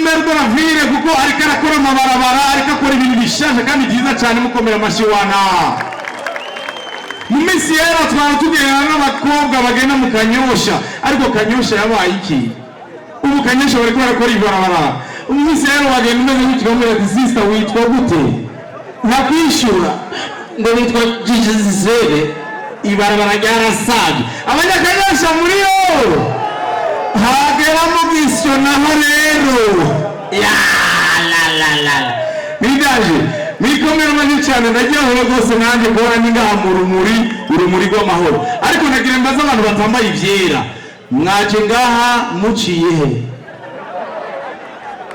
maire de la ville kuko ariko arakora amabarabara ariko akora ibintu bishaje kandi byiza cyane mukomera amashiwana mu minsi yera twara tugenda n'abakobwa bagenda mu Kanyosha ariko Kanyosha yabaye iki ubu Kanyosha bari barakora ibarabara mu minsi yera bagenda umeze nk'ikigamera sister witwa gute nakwishura ngo witwa Jizere ibarabara ryarasaje abanyakanyosha muri yo hagera mu gisyo naho rero ya la bidaje mikomero maze cyane ndagiye aho rwose nanjye mbona ningaha mu urumuri rw'amahoro ariko nagira mbaza abantu batambaye ivyera mwaje ngaha muciye he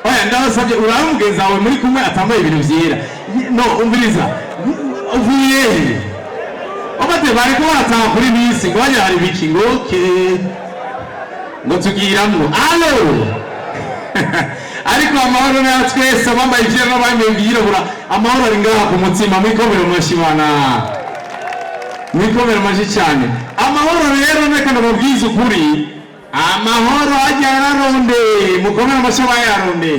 oya ndabasabye uraho mugenzi wawe muri kumwe atambaye ibintu vyera no umviriza uvuye he obate bari ko barataha kuri bisi ngo bajya hari biki ngo ngo tugiramwo allo ariko amahoro natwese abambaye ivyera n'abambaye ivyirabura amahoro ari ngaha ku mutima mwikomero mwashimana mwikomero maji cyane amahoro rero reka ndababwiza ukuri amahoro ajya yararonde mukomero amashaba yaronde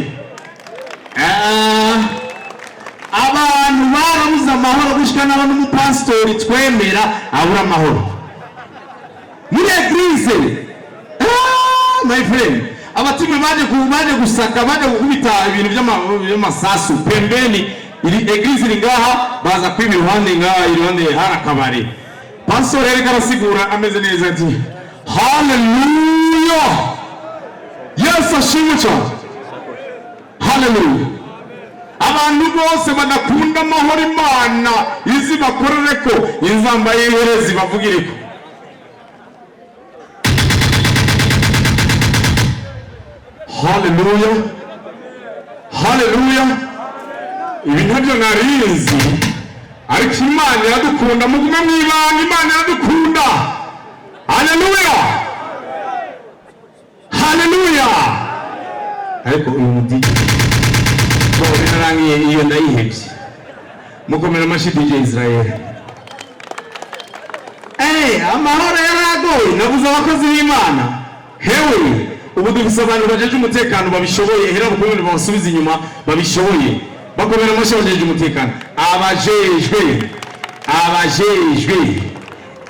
abantu barabuze amahoro gushika n'abantu n'umupastori twemera abura amahoro muri eglise my friend abatime baje gusaka baje gukubita ibintu by'amasasu pembeni iri eglise ringaha baza kwiba iruhande harakabare pastor reka arasigura ameze neza ati hallelujah yes ashimwe hallelujah abantu bose badakunda amahoro Imana izi bakorereko inzamba y'ihorezi bavugireko hallelujah hallelujah ibintu byo narizi ariko Imana iradukunda mugume mwibanga Imana iradukunda hallelujah hallelujah ariko uyu mudi narangiye iyo ndayihebye mukomera amashi DJ Israel amahoro yaragoye nabuze abakozi b'Imana hewe ubu dufise abantu bajeje umutekano babishoboye hera bukomere basubiza inyuma babishoboye bakomera amashi bajeje umutekano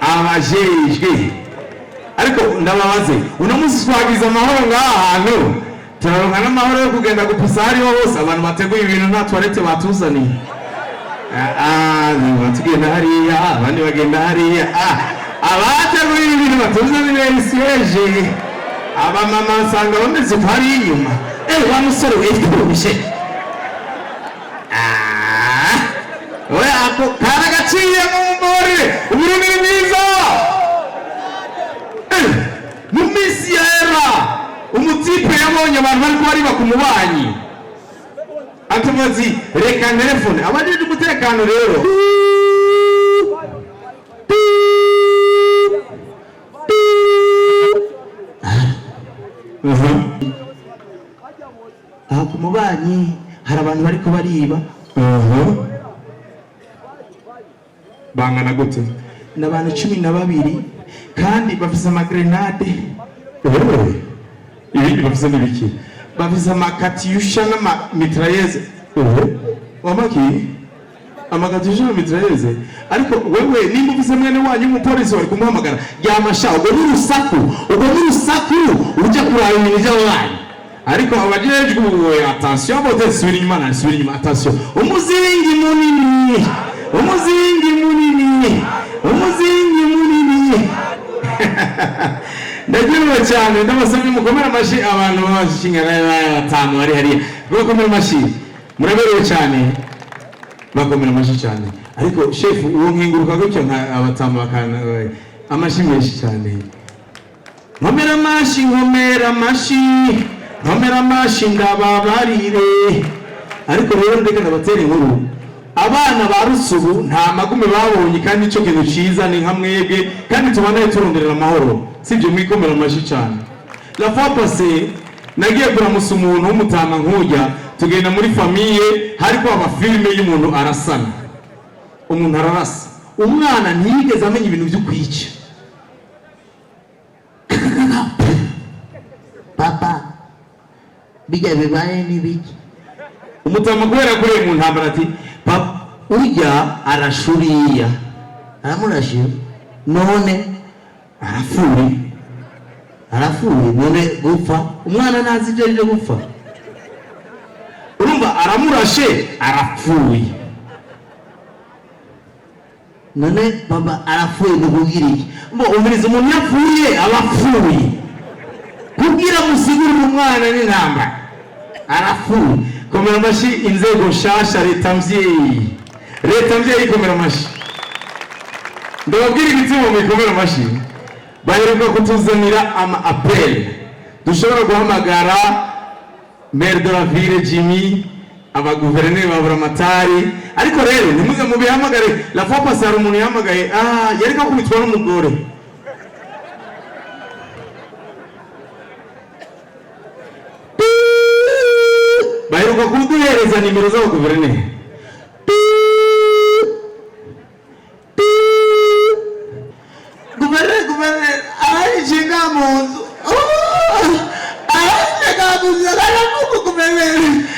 abajejwe ariko ndababaze uno munsi twagize amahoro ngaha hantu turaronka n'amahoro yo kugenda gupisa hariho hose abantu bateguye ibintu nta toilette batuzaniye batugenda hariya abandi bagenda hariya abateguye ibintu batuzaniye isiyeje abamama nsanga bameze hari inyuma wa musore witubishe we ako karagaciye mu mbore uburundi ni mwiza mu minsi yera umutipe yabonye abantu bari bariba ku mubanyi atumazi reka telefone abajije umutekano rero ku mubanyi hari abantu bari ko bariba bangana gute n'abantu 12 kandi bafise amagrenade ibindi bafise n'ibiki bafise amakatiyusha n'amitrailleuses wamaki amakatisha n'amitrailleuses ariko wewe nimba ufise mwene wanyu umupolisi wari kumuhamagara yamasha ubwo n'urusaku ujya kuraba ibintu by'abantu ariko abajejwe ubuwe attention bote subira inyuma attention umuzingi munini ndagira cyane ndabasabye mukomera amashi abantu bashingana batanu bari hariya bakomera amashi muraberewe cyane bakomera amashi cyane ariko chef uwo nkinguruka gutyo nka abatama bakana amashi menshi cyane nkomera amashi ndababarire ariko rero ndeka nabatera inkuru abana ba Rusubu nta magume babonye kandi ico kintu ciza ni nkamwege kandi tubanaye turonderera amahoro sivyo mwikomera amashi cyane la fois passée nagiye kuramusa umuntu w'umutama nkujya tugenda muri famille hariko amafilme y'umuntu arasana umuntu ararasa umwana ntiyigeze amenya ibintu byo kwica papa bijya bibaye n'ibiki umutama kubera kuri mu ntambara ati papa urya arashuriya aramurashe none arafuye none gupfa umwana nazi ibyo ari gupfa urumva aramurashe arapfuye none baba arafuye n'ubwira iki mbo umuriza umuntu yapfuye abapfuye kubwira musigura umwana n'intambara arafuye komera amashi inzego nshasha leta mvyeyi komera amashi ndababwira igitsimo mu komera amashi baheruka kutuzanira ama appel dushobora guhamagara maire de la ville Jimmy abaguverineri ba buramatari ariko rero nimuze mubihamagare la fois passée hari umuntu yahamagaye yariko kubitwa n'umugore baheruka kuduhereza nimero z'abaguverineri guverineri arayicinga mu nzu arayicinga mu nzu aravuga guverineri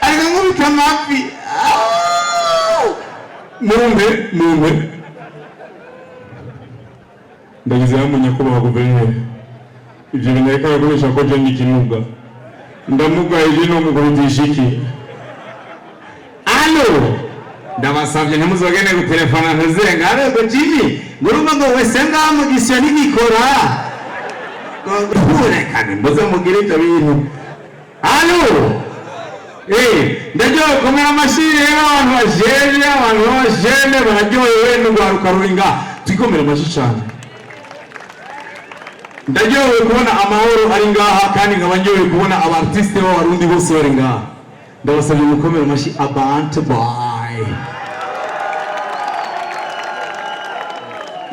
ariko nkubita amafi mumpe ndagize hamwe nyakubahwa guverineri ibyo bintu ariko arakoresha ko je n'ikinuga ndamugaye je no mukurutisha iki alo ndabasabye ntimuzogene gutelefona ntuzenga ariko Jimmy ngurumva ngo wese ngamugisyo nigikora kurekane mboze mugire ibyo bintu alo ndajyoye komera amashyi rero abantu bajene bararyohewe n'urwaruka ruringa twikomera amashyi cyane ndajyohewe kubona amahoro ari ngaha kandi nkaba njyohewe kubona abartiste b'abarundi bose bari ngaha ndabasabye mukomera amashyi abantu bye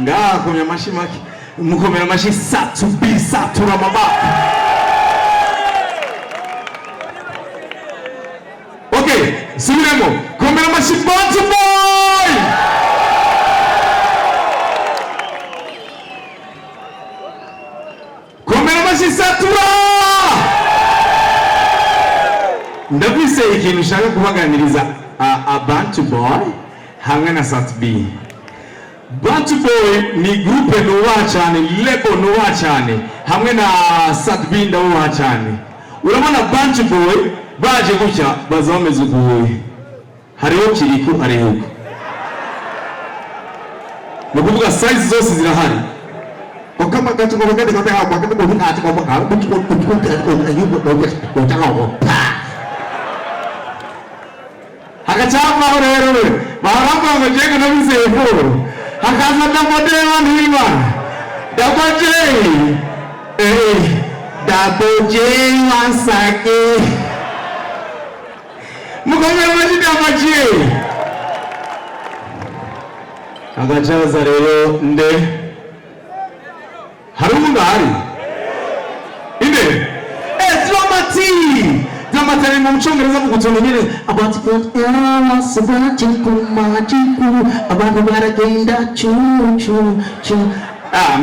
ngaha komera amashyi make mukomera amashyi satubi satura mama subiremo komera amashyi bantu boy komera amashyi satura ndabise ikintu ushaka kubaganiriza abantu boy hamwe na satubi bantu boy ni groupe nubaha cyane lebo nubaha cyane hamwe na satubi ndabubaha cyane urabona bantu boy baje gutya baza bameze ukuye hariho kiriku hariho ni ukuvuga size zose zirahari ukama gato ngo bagende ko taha kwa ko ntati ko baka hagacama rero baramba ngo jenge nabisefo hakaza ndamodera ntiba dabaje dabaje wansake mukomere majida majiye agacaza rero nde harumungari inde dramati mu cyongereza mu gutononyere abantu sabati kumajikuru abantu baragenda chuchu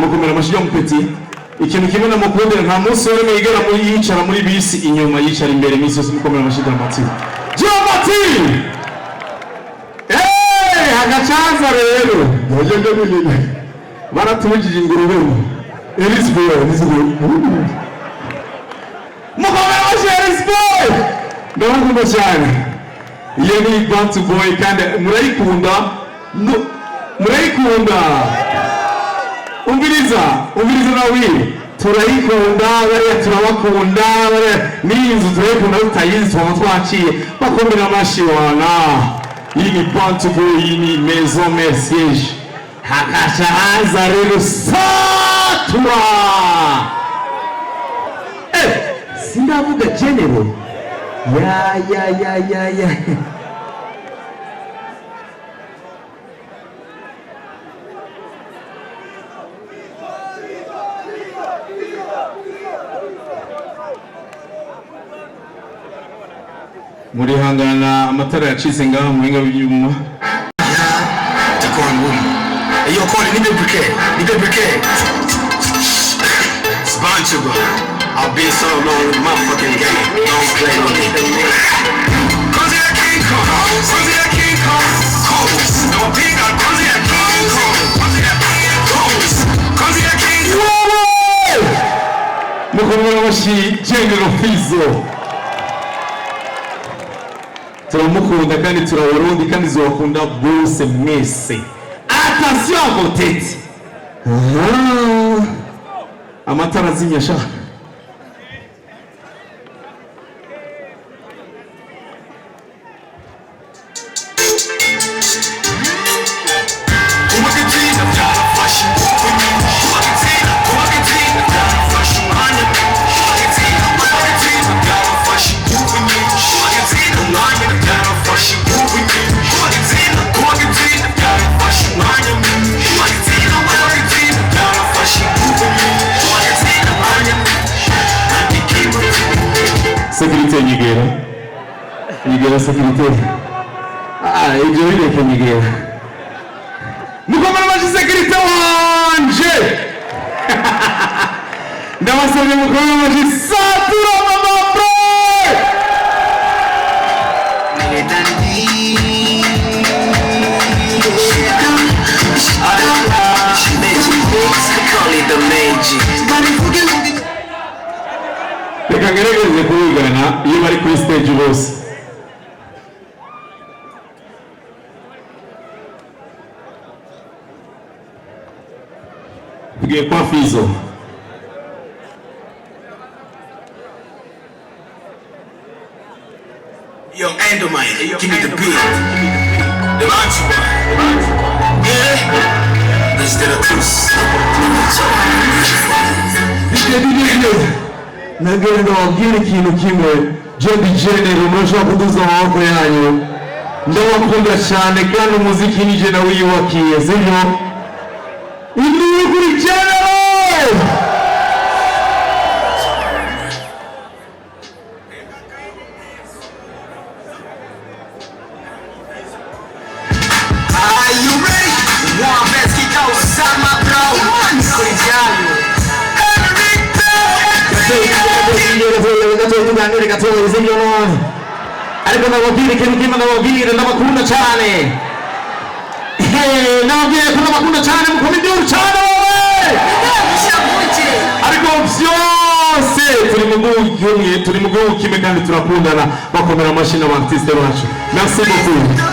mukomere amashyi mupeti ikintu kimwe na mukundira nta munsi wari mwigera muri yicara muri bisi inyuma yicara imbere imisi yose mukomere amashyi dramati hagacaza rero bagende binini baratubujije ingurube Elisboy mukomere amashyi Elisboy ndabakunda cyane iyo ni bantu boy kandi murayikunda umviriza nawe turayikunda bariya turabakunda n'iyi nzu turayikunda tutayizi twaba twaciye bakomera amashyi wana iyi ni bantu boy iyi ni maison mercier hakasha haza rero satura sindavuga general ya muri hangana amatara yacitse ngaha mu binga by'inyuma takora ngumi iyo kone ni biblique sbanchugo I've been so long in my fucking game. Don't play with me. Cause I can't come. Cause I can't come. Codes. No big on cause I can't come. Cause I can't codes. Cause I can't come. Mukomera amashi General Fizzo. Turamukunda kandi turabarundi kandi zobakunda bose mwese. Attention à vos têtes. Amatara azimya sha. Sécurité Nigera sécurité. Ah, ibyo bireke Nigera. Mukomere amashi sécurité wanje. Ndabasabye mukomere amashi satura mama bro. Reka ngerageze kubigana iyo bari kuri stage bose. Tugiye kwa Fizzo. Yo, Endermine, give me the beat. The launch one. Yeah. Instead of truce. Nagenda wabwira ikintu kimwe Jody General murashobora kuduza amaboko yanyu ndabakunda cyane kandi umuziki ni je nawe wiyubakiye sibyo Induru kuri General Are you ready? One best kick out sama bro. Kuri General. ariko nababwira ikintu kimwe nababwira ndabakunda cyane nababwira ko ndabakunda cyane mukome induru cyane wowe ariko byose turi mu gihugu kimwe kandi turakundana bakomera amashyi n'abartiste bacu merci beaucoup